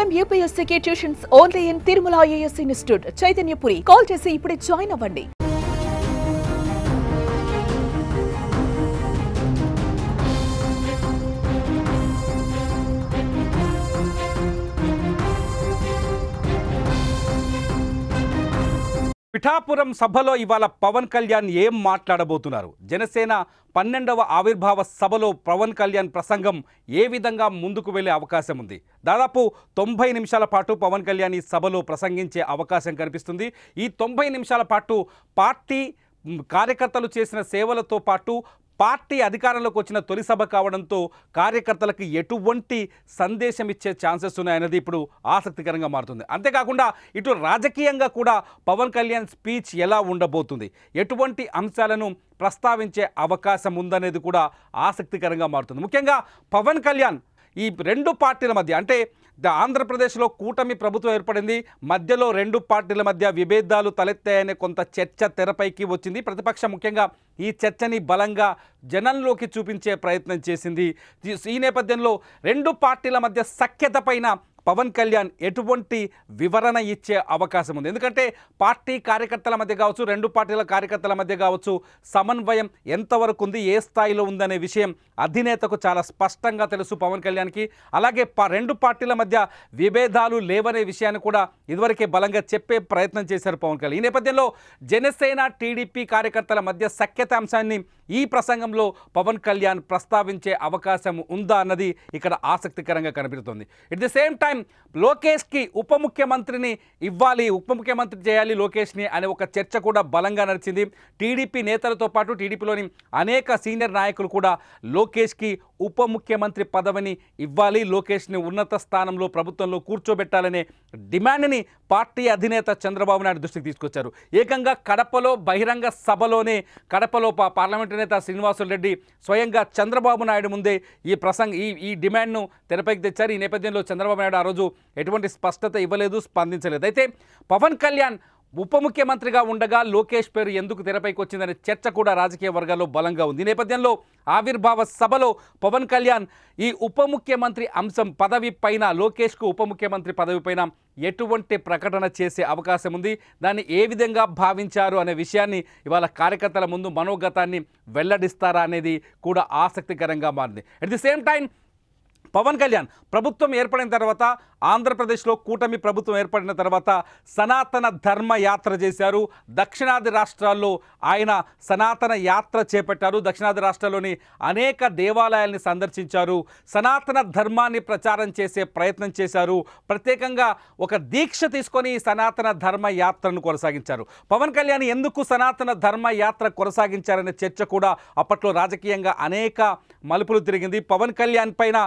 IIM UPSC tuitions only in Tirumala IAS Institute, Chaitanyapuri. Call chesi ipude join avvandi. Pithapuram సభలో ఇవాళ పవన్ కళ్యాణ్ ఏం మాట్లాడబోతున్నారు? జనసేన 12వ ఆవిర్భావ సభలో పవన్ కళ్యాణ్ ప్రసంగం ఏ విధంగా ముందుకు వెళ్ళే అవకాశం ఉంది? దాదాపు 90 నిమిషాల పాటు పవన్ కళ్యాణ్ ఈ సభలో ప్రసంగించే అవకాశం కనిపిస్తుంది. ఈ 90 నిమిషాల పాటు పార్టీ కార్యకర్తలు చేసిన సేవలతో పాటు పార్టీ అధికారంలోకి వచ్చిన తొలి సభ కావడంతో కార్యకర్తలకు ఎటువంటి సందేశం ఇచ్చే ఛాన్సెస్ ఉన్నాయన్నది ఇప్పుడు ఆసక్తికరంగా మారుతుంది. అంతేకాకుండా ఇటు రాజకీయంగా కూడా పవన్ కళ్యాణ్ స్పీచ్ ఎలా ఉండబోతుంది, ఎటువంటి అంశాలను ప్రస్తావించే అవకాశం ఉందనేది కూడా ఆసక్తికరంగా మారుతుంది. ముఖ్యంగా పవన్ కళ్యాణ్ ఈ రెండు పార్టీల మధ్య, అంటే ఆంధ్రప్రదేశ్లో కూటమి ప్రభుత్వం ఏర్పడింది, మధ్యలో రెండు పార్టీల మధ్య విభేదాలు తలెత్తాయనే కొంత చర్చ తెరపైకి వచ్చింది. ప్రతిపక్షం ముఖ్యంగా ఈ చర్చని బలంగా జనంలోకి చూపించే ప్రయత్నం చేసింది. ఈ నేపథ్యంలో రెండు పార్టీల మధ్య సఖ్యత పైన పవన్ కళ్యాణ్ ఎటువంటి వివరణ ఇచ్చే అవకాశం ఉంది? ఎందుకంటే పార్టీ కార్యకర్తల మధ్య కావచ్చు, రెండు పార్టీల కార్యకర్తల మధ్య కావచ్చు, సమన్వయం ఎంతవరకు ఉంది, ఏ స్థాయిలో ఉందనే విషయం అధినేతకు చాలా స్పష్టంగా తెలుసు పవన్ కళ్యాణ్కి. అలాగే రెండు పార్టీల మధ్య విభేదాలు లేవనే విషయాన్ని కూడా ఇదివరకే బలంగా చెప్పే ప్రయత్నం చేశారు పవన్ కళ్యాణ్. ఈ నేపథ్యంలో జనసేన టీడీపీ కార్యకర్తల మధ్య సఖ్యత అంశాన్ని ఈ ప్రసంగంలో పవన్ కళ్యాణ్ ప్రస్తావించే అవకాశం ఉందా అన్నది ఇక్కడ ఆసక్తికరంగా కనిపిస్తుంది. ఎట్ ది సేమ్ టైం లోకేష్కి ఉప ముఖ్యమంత్రిని ఇవ్వాలి, ఉప ముఖ్యమంత్రి చేయాలి లోకేష్ని అనే ఒక చర్చ కూడా బలంగా నడిచింది. టీడీపీ నేతలతో పాటు టీడీపీలోని అనేక సీనియర్ నాయకులు కూడా లోకేష్కి ఉప ముఖ్యమంత్రి పదవిని ఇవ్వాలి, లోకేష్ని ఉన్నత స్థానంలో ప్రభుత్వంలో కూర్చోబెట్టాలనే డిమాండ్ని పార్టీ అధినేత చంద్రబాబు నాయుడు దృష్టికి తీసుకొచ్చారు. ఏకంగా కడపలో బహిరంగ సభలోనే కడపలో పార్లమెంటు నేత శ్రీనివాసులు రెడ్డి స్వయంగా చంద్రబాబు నాయుడు ముందే ఈ డిమాండ్ను తెరపైకి తెచ్చారు. ఈ నేపథ్యంలో చంద్రబాబు నాయుడు ఆ రోజు ఎటువంటి స్పష్టత ఇవ్వలేదు, స్పందించలేదు. అయితే పవన్ కళ్యాణ్ ఉప ముఖ్యమంత్రిగా ఉండగా లోకేష్ పేరు ఎందుకు తెరపైకి వచ్చిందనే చర్చ కూడా రాజకీయ వర్గాల్లో బలంగా ఉంది. ఈ నేపథ్యంలో ఆవిర్భావ సభలో పవన్ కళ్యాణ్ ఈ ఉప ముఖ్యమంత్రి అంశం పదవి పైన, లోకేష్కు ఉప ముఖ్యమంత్రి పదవి పైన ఎటువంటి ప్రకటన చేసే అవకాశం ఉంది, దాన్ని ఏ విధంగా భావించారు అనే విషయాన్ని ఇవాళ కార్యకర్తల ముందు మనోగతాన్ని వెల్లడిస్తారా అనేది కూడా ఆసక్తికరంగా మారింది. At the same time Pawan Kalyan ప్రభుత్వం ఏర్పడిన తర్వాత, ఆంధ్రప్రదేశ్లో కూటమి ప్రభుత్వం ఏర్పడిన తర్వాత సనాతన ధర్మ యాత్ర చేశారు. దక్షిణాది రాష్ట్రాల్లో ఆయన సనాతన యాత్ర చేపట్టారు. దక్షిణాది రాష్ట్రాల్లోని అనేక దేవాలయాల్ని సందర్శించారు. సనాతన ధర్మాన్ని ప్రచారం చేసే ప్రయత్నం చేశారు. ప్రత్యేకంగా ఒక దీక్ష తీసుకొని సనాతన ధర్మ యాత్రను కొనసాగించారు. పవన్ కళ్యాణ్ ఎందుకు సనాతన ధర్మ యాత్ర కొనసాగించారనే చర్చ కూడా అప్పట్లో రాజకీయంగా అనేక మలుపులు తిరిగింది. పవన్ కళ్యాణ్ పైన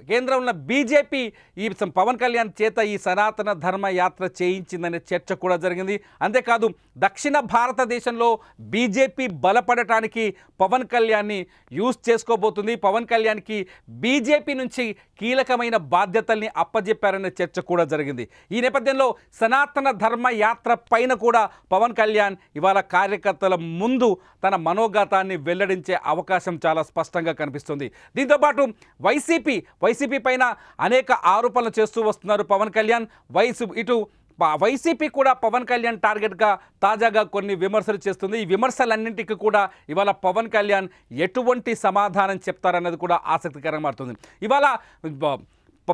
కేంద్రంలో బీజేపీ ఈ పవన్ కళ్యాణ్ చేత ఈ సనాతన ధర్మ యాత్ర చేయించిందనే చర్చ కూడా జరిగింది. అంతేకాదు దక్షిణ భారతదేశంలో బీజేపీ బలపడటానికి పవన్ కళ్యాణ్ని యూజ్ చేసుకోబోతుంది, పవన్ కళ్యాణ్కి బీజేపీ నుంచి కీలకమైన బాధ్యతల్ని అప్పజెప్పారనే చర్చ కూడా జరిగింది. ఈ నేపథ్యంలో సనాతన ధర్మ యాత్ర పైన కూడా పవన్ కళ్యాణ్ ఇవాళ కార్యకర్తల ముందు తన మనోగతాన్ని వెల్లడించే అవకాశం చాలా స్పష్టంగా కనిపిస్తుంది. దీంతోపాటు వైసీపీ పైన అనేక ఆరోపణలు చేస్తూ వస్తున్నారు పవన్ కళ్యాణ్. వైసీపీ కూడా పవన్ కళ్యాణ్ టార్గెట్గా తాజాగా కొన్ని విమర్శలు చేస్తుంది. ఈ విమర్శలన్నింటికి కూడా ఇవాళ పవన్ కళ్యాణ్ ఎటువంటి సమాధానం చెప్తారన్నది కూడా ఆసక్తికరంగా మారుతుంది. ఇవాళ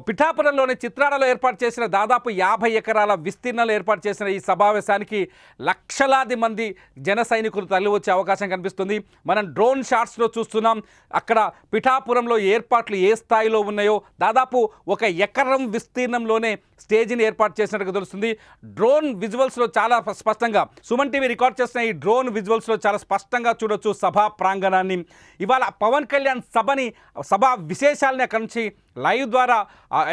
పిఠాపురంలోని చిత్రాడలో ఏర్పాటు చేసిన దాదాపు 50 ఎకరాల విస్తీర్ణంలో ఏర్పాటు చేసిన ఈ సమావేశానికి లక్షలాది మంది జన సైనికులు తరలి వచ్చే అవకాశం కనిపిస్తుంది. మనం డ్రోన్ షాట్స్లో చూస్తున్నాం. అక్కడ పిఠాపురంలో ఏర్పాట్లు ఏ స్థాయిలో ఉన్నాయో దాదాపు 1 ఎకరం విస్తీర్ణంలోనే స్టేజ్ని ఏర్పాటు చేసినట్టుగా తెలుస్తుంది. డ్రోన్ విజువల్స్లో చాలా స్పష్టంగా సుమన్ టీవీ రికార్డ్ చేసిన ఈ డ్రోన్ విజువల్స్లో చాలా స్పష్టంగా చూడొచ్చు సభా ప్రాంగణాన్ని. ఇవాళ పవన్ కళ్యాణ్ సభా విశేషాలని అక్కడి నుంచి లైవ్ ద్వారా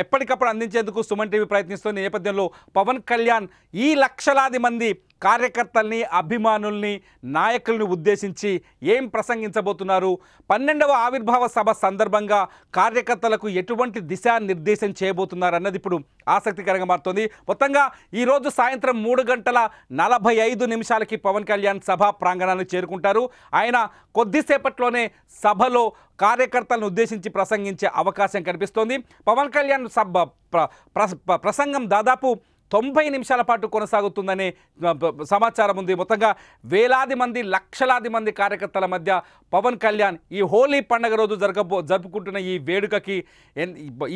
ఎప్పటికప్పుడు అందించేందుకు సుమన్ టీవీ ప్రయత్నిస్తున్న నేపథ్యంలో పవన్ కళ్యాణ్ ఈ లక్షలాది మంది కార్యకర్తల్ని, అభిమానుల్ని, నాయకుల్ని ఉద్దేశించి ఏం ప్రసంగించబోతున్నారు? 12వ ఆవిర్భావ సభ సందర్భంగా కార్యకర్తలకు ఎటువంటి దిశానిర్దేశం చేయబోతున్నారు అన్నది ఇప్పుడు ఆసక్తికరంగా మారుతోంది. మొత్తంగా ఈరోజు సాయంత్రం 3:45 పవన్ కళ్యాణ్ సభా ప్రాంగణానికి చేరుకుంటారు. ఆయన కొద్దిసేపట్లోనే సభలో కార్యకర్తలను ఉద్దేశించి ప్రసంగించే అవకాశం కనిపిస్తోంది. పవన్ కళ్యాణ్ ప్రసంగం దాదాపు 90 నిమిషాల పాటు కొనసాగుతుందనే సమాచారం ఉంది. మొత్తంగా వేలాది మంది, లక్షలాది మంది కార్యకర్తల మధ్య పవన్ కళ్యాణ్ ఈ హోలీ పండుగ రోజు జరుపుకుంటున్న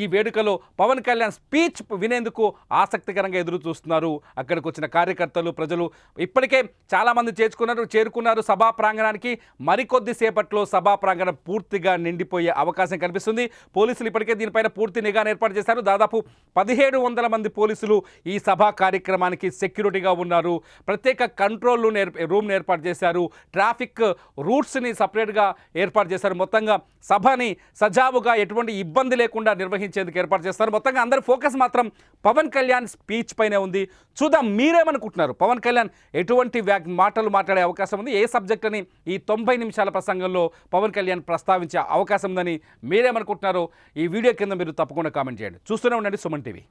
ఈ వేడుకలో పవన్ కళ్యాణ్ స్పీచ్ వినేందుకు ఆసక్తికరంగా ఎదురు చూస్తున్నారు. అక్కడికి వచ్చిన కార్యకర్తలు, ప్రజలు ఇప్పటికే చాలామంది చేరుకున్నారు సభా ప్రాంగణానికి. మరికొద్ది సేపట్లో సభా ప్రాంగణం పూర్తిగా నిండిపోయే అవకాశం కనిపిస్తుంది. పోలీసులు ఇప్పటికే దీనిపైన పూర్తి నిఘాను ఏర్పాటు చేశారు. దాదాపు 1700 మంది పోలీసులు ఈ సభా కార్యక్రమానికి సెక్యూరిటీగా ఉన్నారు. ప్రత్యేక కంట్రోల్ రూమ్ని ఏర్పాటు చేశారు. ట్రాఫిక్ రూట్స్ని సపరేట్గా ఏర్పాటు చేశారు. మొత్తంగా సభని సజావుగా ఎటువంటి ఇబ్బంది లేకుండా నిర్వహించేందుకు ఏర్పాటు చేస్తారు. మొత్తంగా అందరి ఫోకస్ మాత్రం పవన్ కళ్యాణ్ స్పీచ్ పైనే ఉంది. చూద్దాం మీరేమనుకుంటున్నారు? పవన్ కళ్యాణ్ ఎటువంటి మాటలు మాట్లాడే అవకాశం ఉంది? ఏ సబ్జెక్ట్ అని ఈ 90 నిమిషాల ప్రసంగంలో పవన్ కళ్యాణ్ ప్రస్తావించే అవకాశం ఉందని మీరేమనుకుంటున్నారో ఈ వీడియో కింద మీరు తప్పకుండా కామెంట్ చేయండి. చూస్తూనే ఉండండి సుమన్ టీవీ.